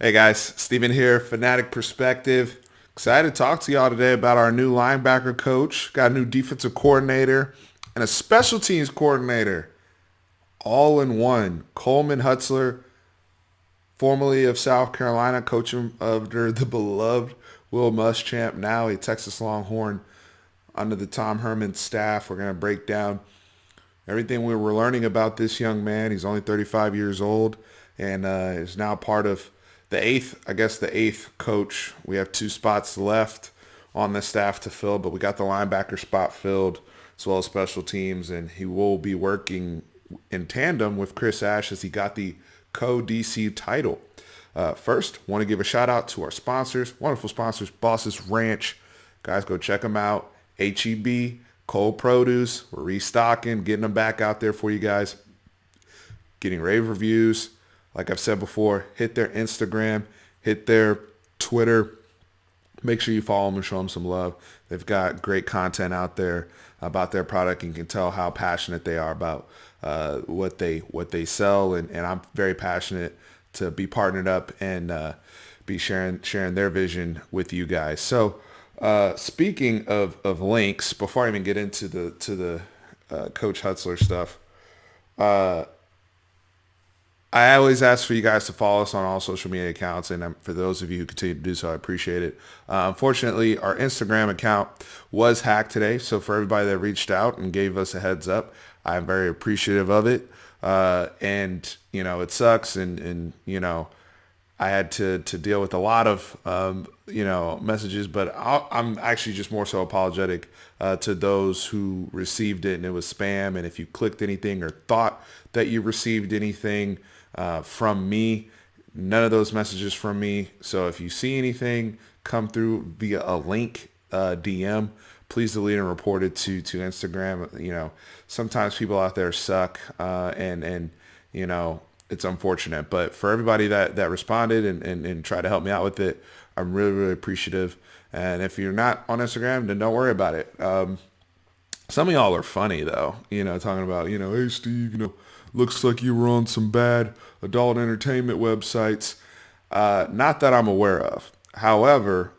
Hey guys, Steven here, Fanatic Perspective. Excited to talk to y'all today about our new linebacker coach, got a new defensive coordinator, and a special teams coordinator, all in one. Coleman Hutzler, formerly of South Carolina, coaching under the beloved Will Muschamp, now a Texas Longhorn under the Tom Herman staff. We're going to break down everything we were learning about this young man. He's only 35 years old and is now part of the eighth coach. We have two spots left on the staff to fill, but we got the linebacker spot filled as well as special teams, and he will be working in tandem with Chris Ash as he got the co-DC title. First, want to give a shout out to our sponsors, wonderful sponsors, Boss's Ranch. Guys, go check them out. HEB, cold produce. We're restocking, getting them back out there for you guys. Getting rave reviews. Like I've said before, hit their Instagram, hit their Twitter. Make sure you follow them and show them some love. They've got great content out there about their product, and you can tell how passionate they are about what they sell. And I'm very passionate to be partnered up and be sharing their vision with you guys. So speaking of links, before I even get into the Coach Hutzler stuff, I always ask for you guys to follow us on all social media accounts, and for those of you who continue to do so, I appreciate it. Unfortunately, our Instagram account was hacked today, so for everybody that reached out and gave us a heads up, I'm very appreciative of it. And it sucks, and I had to deal with a lot of messages, but I'm actually just more so apologetic to those who received it and it was spam. And if you clicked anything or thought that you received anything from me, none of those messages from me. So if you see anything come through via a link DM, please delete and report it to Instagram. Sometimes people out there suck, and it's unfortunate. But for everybody that responded and tried to help me out with it, I'm really, really appreciative. And if you're not on Instagram, then don't worry about it. Some of y'all are funny though, talking about, hey Steve, looks like you were on some bad adult entertainment websites. Not that I'm aware of. However,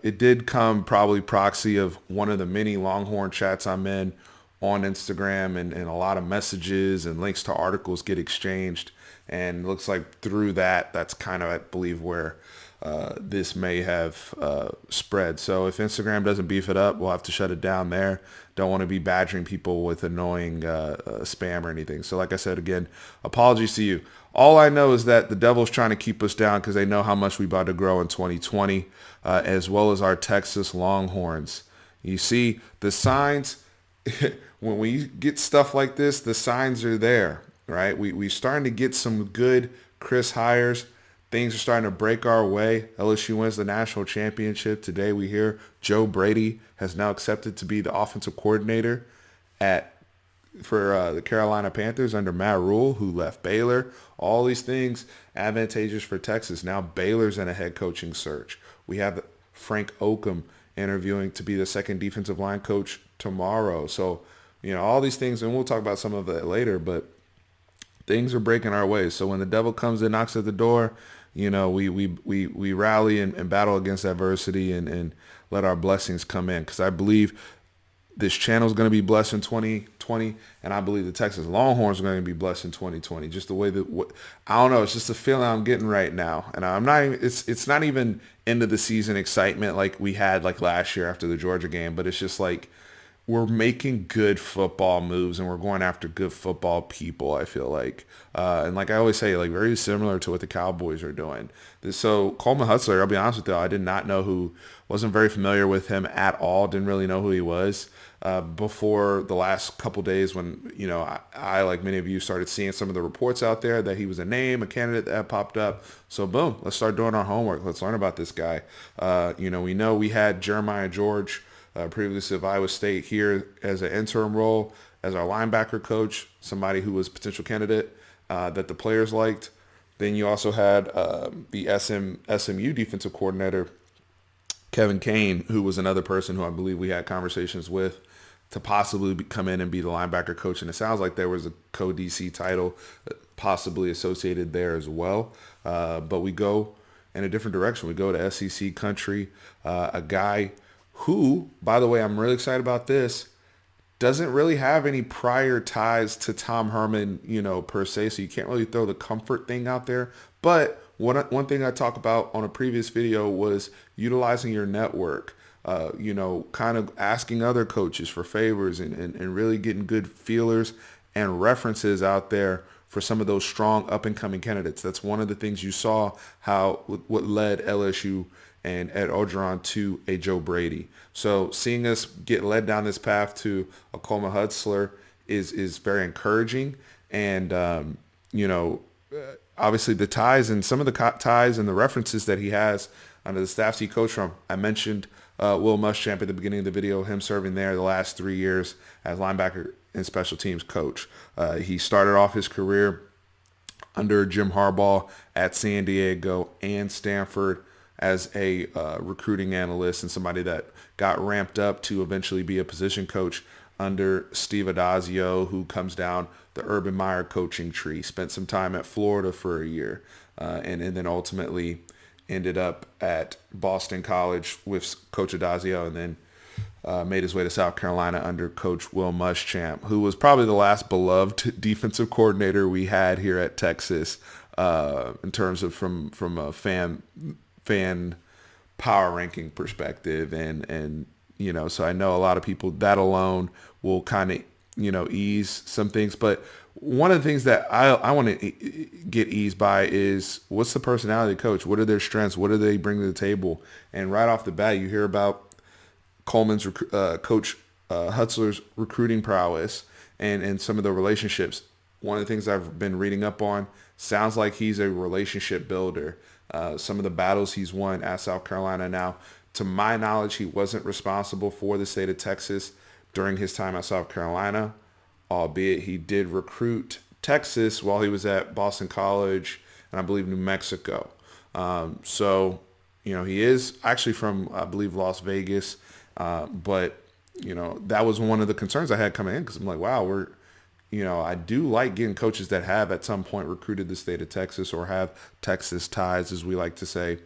it did come probably proxy of one of the many Longhorn chats I'm in on Instagram, and a lot of messages and links to articles get exchanged. And it looks like through that's kind of, I believe, where this may have spread. So if Instagram doesn't beef it up, we'll have to shut it down there. Don't want to be badgering people with annoying spam or anything. So like I said, again, apologies to you. All I know is that the devil's trying to keep us down because they know how much we about to grow in 2020, as well as our Texas Longhorns. You see the signs. When we get stuff like this, the signs are there, right? We starting to get some good Chris hires. Things are starting to break our way. LSU wins the national championship. Today we hear Joe Brady has now accepted to be the offensive coordinator for the Carolina Panthers under Matt Rule, who left Baylor. All these things advantageous for Texas. Now Baylor's in a head coaching search. We have Frank Oakham interviewing to be the second defensive line coach tomorrow. So, all these things, and we'll talk about some of it later, but things are breaking our way. So when the devil comes and knocks at the door, we rally and battle against adversity and let our blessings come in. Because I believe this channel is going to be blessed in 2020, and I believe the Texas Longhorns are going to be blessed in 2020. Just the way I don't know, it's just a feeling I'm getting right now, and I'm not even. It's not even end of the season excitement like we had like last year after the Georgia game, but it's just like we're making good football moves and we're going after good football people, I feel like. And like I always say, like very similar to what the Cowboys are doing. So Coleman Hutzler, I'll be honest with you, I did not know wasn't very familiar with him at all. Didn't really know who he was before the last couple days when, I, like many of you, started seeing some of the reports out there that he was a candidate that popped up. So boom, let's start doing our homework. Let's learn about this guy. We know we had Jeremiah George, previously of Iowa State, here as an interim role as our linebacker coach, somebody who was a potential candidate that the players liked. Then you also had the SMU defensive coordinator, Kevin Kane, who was another person who I believe we had conversations with to possibly come in and be the linebacker coach. And it sounds like there was a co-DC title possibly associated there as well. But we go in a different direction. We go to SEC country, a guy who, by the way, I'm really excited about this, doesn't really have any prior ties to Tom Herman, per se. So you can't really throw the comfort thing out there. But one thing I talked about on a previous video was utilizing your network, kind of asking other coaches for favors and really getting good feelers and references out there for some of those strong up and coming candidates. That's one of the things you saw how what led LSU and Ed Orgeron to a Joe Brady. So seeing us get led down this path to a Coleman Hutzler is very encouraging. And, obviously the ties and some of the ties and the references that he has under the staffs he coached from. I mentioned Will Muschamp at the beginning of the video, him serving there the last 3 years as linebacker and special teams coach. He started off his career under Jim Harbaugh at San Diego and Stanford as a recruiting analyst and somebody that got ramped up to eventually be a position coach under Steve Adazio, who comes down the Urban Meyer coaching tree. Spent some time at Florida for a year, and then ultimately ended up at Boston College with Coach Adazio, and then made his way to South Carolina under Coach Will Muschamp, who was probably the last beloved defensive coordinator we had here at Texas in terms of from a fan power ranking perspective, and so I know a lot of people that alone will kind of ease some things. But one of the things that I want to get eased by is what's the personality of the coach? What are their strengths? What do they bring to the table? And right off the bat, you hear about Coleman's Coach Hutzler's recruiting prowess and some of the relationships. One of the things I've been reading up on, sounds like he's a relationship builder. Some of the battles he's won at South Carolina now, to my knowledge, he wasn't responsible for the state of Texas during his time at South Carolina, albeit he did recruit Texas while he was at Boston College and I believe New Mexico. So he is actually from, I believe, Las Vegas. But that was one of the concerns I had coming in, because I'm like, wow, I do like getting coaches that have at some point recruited the state of Texas or have Texas ties, as we like to say.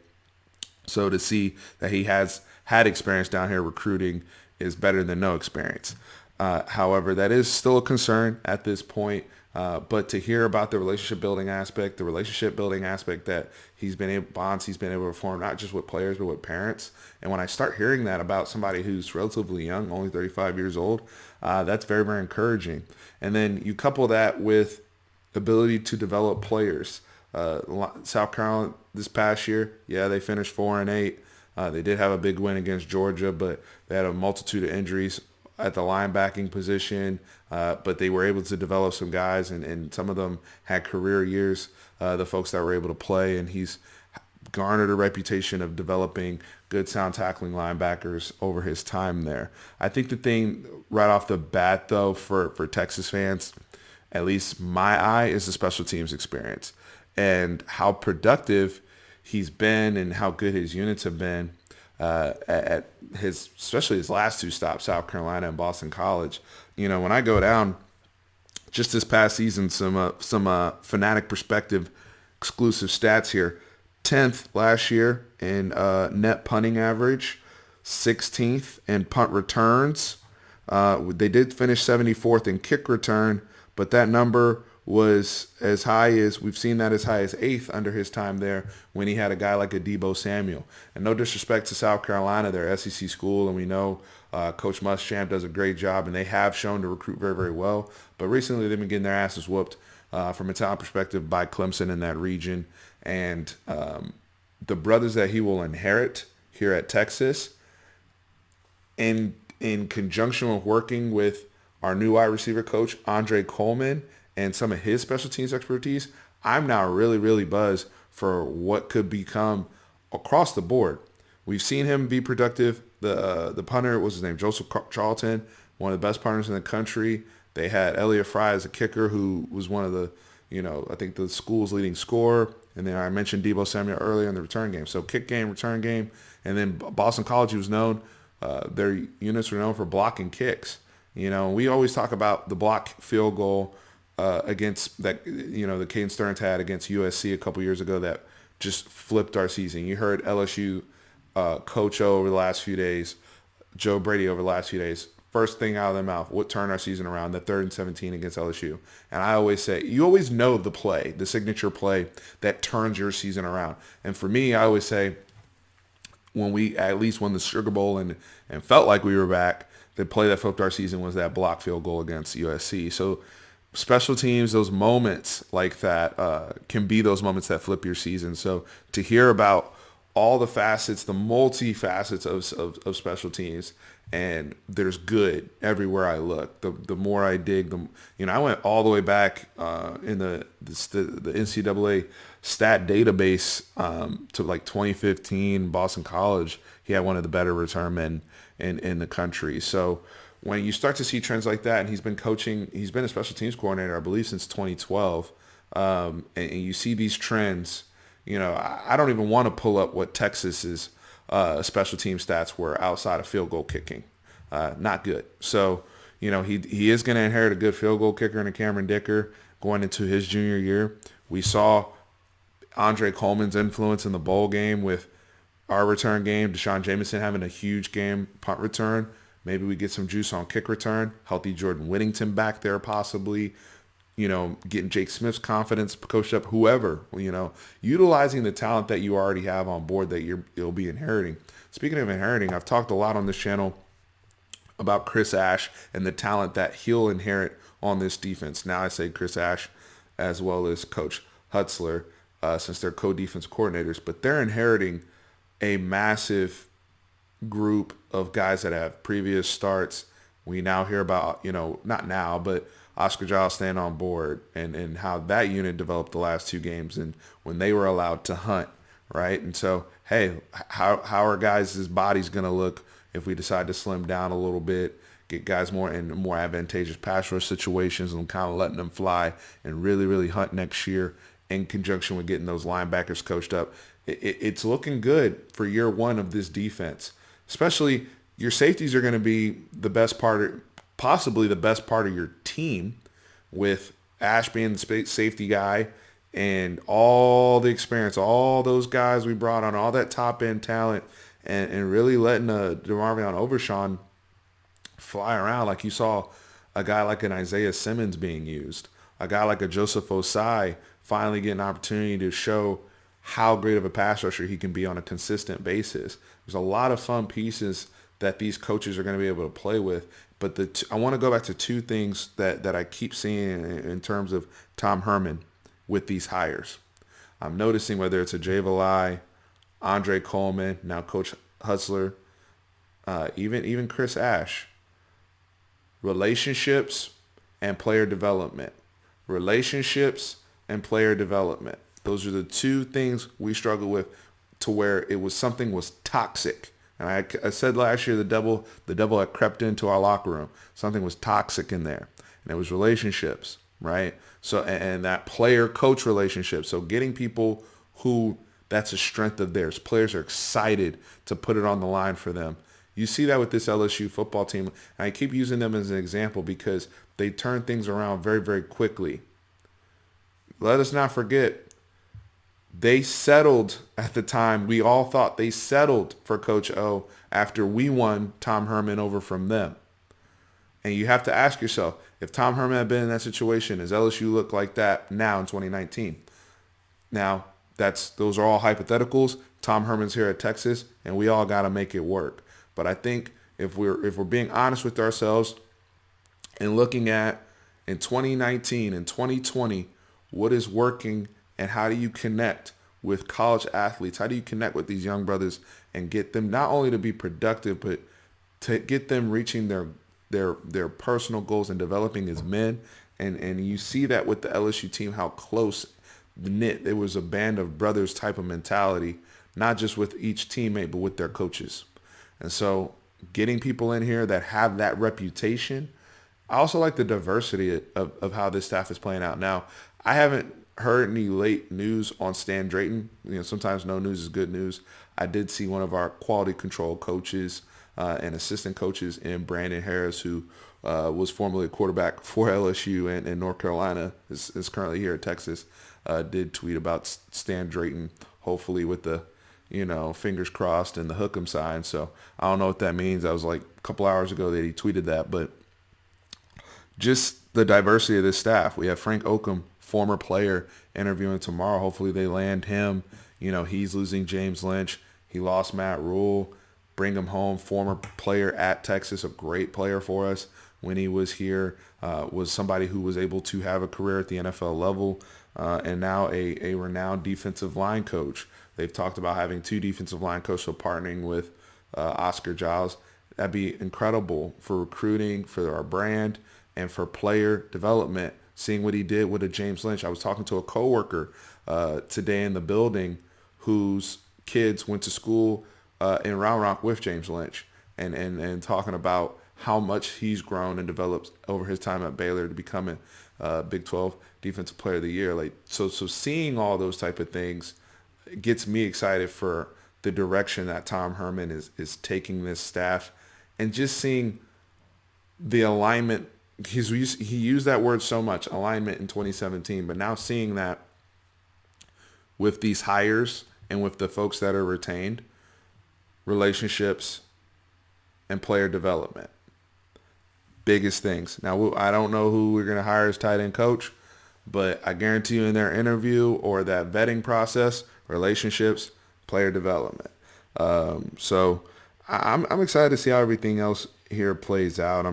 So to see that he has had experience down here recruiting is better than no experience. However, that is still a concern at this point. But to hear about the relationship building aspect that he's been able to form, not just with players, but with parents. And when I start hearing that about somebody who's relatively young, only 35 years old, that's very, very encouraging. And then you couple that with ability to develop players. South Carolina this past year, they finished 4-8. They did have a big win against Georgia, but they had a multitude of injuries at the linebacking position, but they were able to develop some guys, and some of them had career years, the folks that were able to play, and he's garnered a reputation of developing good sound tackling linebackers over his time there. I think the thing right off the bat, though, for Texas fans, at least my eye, is the special teams experience and how productive he's been and how good his units have been at especially his last two stops, South Carolina and Boston College. When I go down just this past season, some Fanatic Perspective exclusive stats here. 10th last year in net punting average, 16th in punt returns. They did finish 74th in kick return, but that number was as high as 8th under his time there when he had a guy like a Deebo Samuel. And no disrespect to South Carolina, they're SEC school, and we know Coach Muschamp does a great job, and they have shown to recruit very, very well. But recently they've been getting their asses whooped from a talent perspective by Clemson in that region. And the brothers that he will inherit here at Texas, in conjunction with working with our new wide receiver coach, Andre Coleman, and some of his special teams expertise, I'm now really, really buzzed for what could become across the board. We've seen him be productive. The punter, was his name, Joseph Charlton, one of the best punters in the country. They had Elliott Fry as a kicker, who was one of the, I think the school's leading scorer. And then I mentioned Deebo Samuel earlier in the return game. So kick game, return game. And then Boston College, he was known, their units were known for blocking kicks. We always talk about the block field goal against that, the Caden Stearns had against USC a couple years ago that just flipped our season. You heard LSU Coach O over the last few days, Joe Brady over the last few days. First thing out of their mouth, what turned our season around? The 3rd and 17 against LSU. And I always say, you always know the play, the signature play that turns your season around. And for me, I always say, when we at least won the Sugar Bowl and felt like we were back, the play that flipped our season was that block field goal against USC. So special teams, those moments like that can be those moments that flip your season. So to hear about all the facets, the multi-facets of special teams, and there's good everywhere I look. The more I dig, I went all the way back in the NCAA stat database to like 2015, Boston College. He had one of the better return men in the country. So when you start to see trends like that, and he's been a special teams coordinator, I believe, since 2012, and you see these trends, I don't even want to pull up what Texas's special team stats were outside of field goal kicking. Not good. So, he is going to inherit a good field goal kicker in a Cameron Dicker going into his junior year. We saw Andre Coleman's influence in the bowl game with our return game. Deshaun Jameson having a huge game, punt return. Maybe we get some juice on kick return. Healthy Jordan Whittington back there possibly. Getting Jake Smith's confidence coached up, whoever, utilizing the talent that you already have on board that you'll be inheriting. Speaking of inheriting, I've talked a lot on this channel about Chris Ash and the talent that he'll inherit on this defense. Now I say Chris Ash as well as Coach Hutzler, since they're co-defense coordinators, but they're inheriting a massive group of guys that have previous starts. We now hear about, not now, but Oscar Giles staying on board and how that unit developed the last 2 games and when they were allowed to hunt, right? And so, hey, how are guys' bodies going to look if we decide to slim down a little bit, get guys more in more advantageous pass rush situations and kind of letting them fly and really, really hunt next year in conjunction with getting those linebackers coached up. It's looking good for year one of this defense, especially your safeties are going to be the best part, possibly the best part of your team, with Ash being the safety guy and all the experience, all those guys we brought on, all that top end talent, and really letting DeMarvion Overshawn fly around. Like you saw a guy like an Isaiah Simmons being used, a guy like a Joseph Osai finally getting an opportunity to show how great of a pass rusher he can be on a consistent basis. There's a lot of fun pieces that these coaches are going to be able to play with. But I want to go back to 2 things that I keep seeing in terms of Tom Herman with these hires. I'm noticing whether it's a Jay Valai, Andre Coleman, now Coach Hutzler, even Chris Ash, relationships and player development. Relationships and player development. Those are the 2 things we struggle with, to where something was toxic. And I said last year the devil had crept into our locker room. Something was toxic in there, and it was relationships, right? So and that player-coach relationship. So getting people who that's a strength of theirs. Players are excited to put it on the line for them. You see that with this LSU football team. And I keep using them as an example because they turn things around very, very quickly. Let us not forget, they settled at the time. We all thought they settled for Coach O after we won Tom Herman over from them. And you have to ask yourself, if Tom Herman had been in that situation, does LSU look like that now in 2019? Now, those are all hypotheticals. Tom Herman's here at Texas, and we all got to make it work. But I think if we're being honest with ourselves and looking at in 2019 and 2020, what is working and how do you connect with college athletes? How do you connect with these young brothers and get them not only to be productive, but to get them reaching their personal goals and developing as men? And you see that with the LSU team, how close knit. It was a band of brothers type of mentality, not just with each teammate, but with their coaches. And so getting people in here that have that reputation. I also like the diversity of how this staff is playing out. Now, I haven't heard any late news on Stan Drayton. Sometimes no news is good news. I did see one of our quality control coaches and assistant coaches in Brandon Harris, who was formerly a quarterback for LSU and North Carolina, is currently here at Texas, did tweet about Stan Drayton hopefully with the, fingers crossed and the hook 'em sign. So I don't know what that means. That was like a couple hours ago that he tweeted that, but just the diversity of this staff. We have Frank Oakham, former player, interviewing tomorrow. Hopefully they land him. He's losing James Lynch. He lost Matt Rule. Bring him home. Former player at Texas, a great player for us when he was here. Was somebody who was able to have a career at the NFL level, and now a renowned defensive line coach. They've talked about having 2 defensive line coaches, so partnering with Oscar Giles. That'd be incredible for recruiting, for our brand, and for player development. Seeing what he did with a James Lynch. I was talking to a coworker today in the building whose kids went to school in Round Rock with James Lynch, and talking about how much he's grown and developed over his time at Baylor to becoming Big 12 Defensive Player of the Year. So seeing all those type of things gets me excited for the direction that Tom Herman is taking this staff, and just seeing the alignment. He used that word so much, alignment, in 2017, but now seeing that with these hires and with the folks that are retained, relationships and player development, biggest things. Now, I don't know who we're going to hire as tight end coach, but I guarantee you in their interview or that vetting process, relationships, player development. So I'm excited to see how everything else here plays out.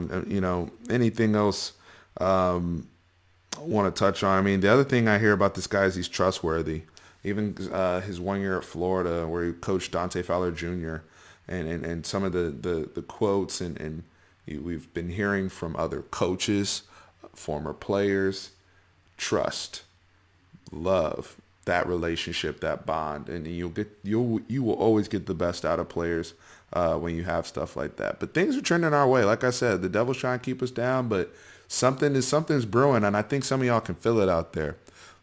Anything else I want to touch on? I mean, the other thing I hear about this guy is he's trustworthy. Even his 1 year at Florida, where he coached Dante Fowler Jr. and some of the quotes and we've been hearing from other coaches, former players, trust, love, that relationship, that bond, and you will always get the best out of players when you have stuff like that. But things are trending our way. Like I said, the devil's trying to keep us down, but something's brewing, and I think some of y'all can feel it out there.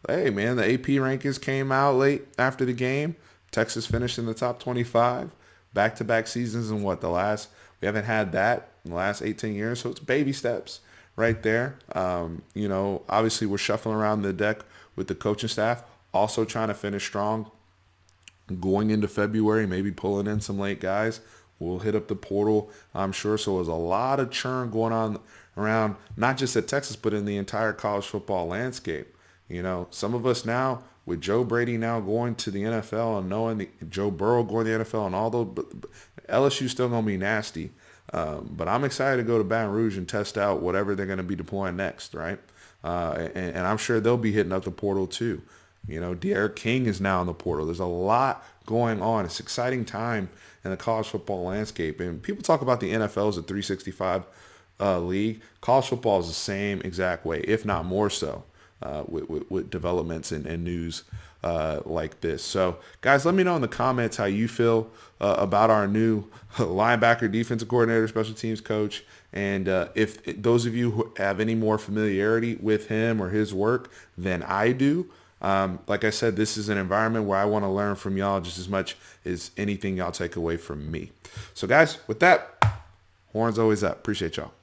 Hey man, the AP rankings came out late after the game. Texas finished in the top 25. Back-to-back seasons in we haven't had that in the last 18 years, so it's baby steps right there. Obviously we're shuffling around the deck with the coaching staff, also trying to finish strong going into February, maybe pulling in some late guys. We'll hit up the portal, I'm sure. So there's a lot of churn going on around, not just at Texas, but in the entire college football landscape. Some of us now, with Joe Brady now going to the NFL and knowing Joe Burrow going to the NFL and all those, LSU's still going to be nasty. But I'm excited to go to Baton Rouge and test out whatever they're going to be deploying next, right? And I'm sure they'll be hitting up the portal too. De'Aaron King is now in the portal. There's a lot going on. It's an exciting time in the college football landscape. And people talk about the NFL as a 365 league. College football is the same exact way, if not more so. With developments and news like this. So, guys, let me know in the comments how you feel about our new linebacker, defensive coordinator, special teams coach. And if those of you who have any more familiarity with him or his work than I do, like I said, this is an environment where I want to learn from y'all just as much as anything y'all take away from me. So, guys, with that, horns always up. Appreciate y'all.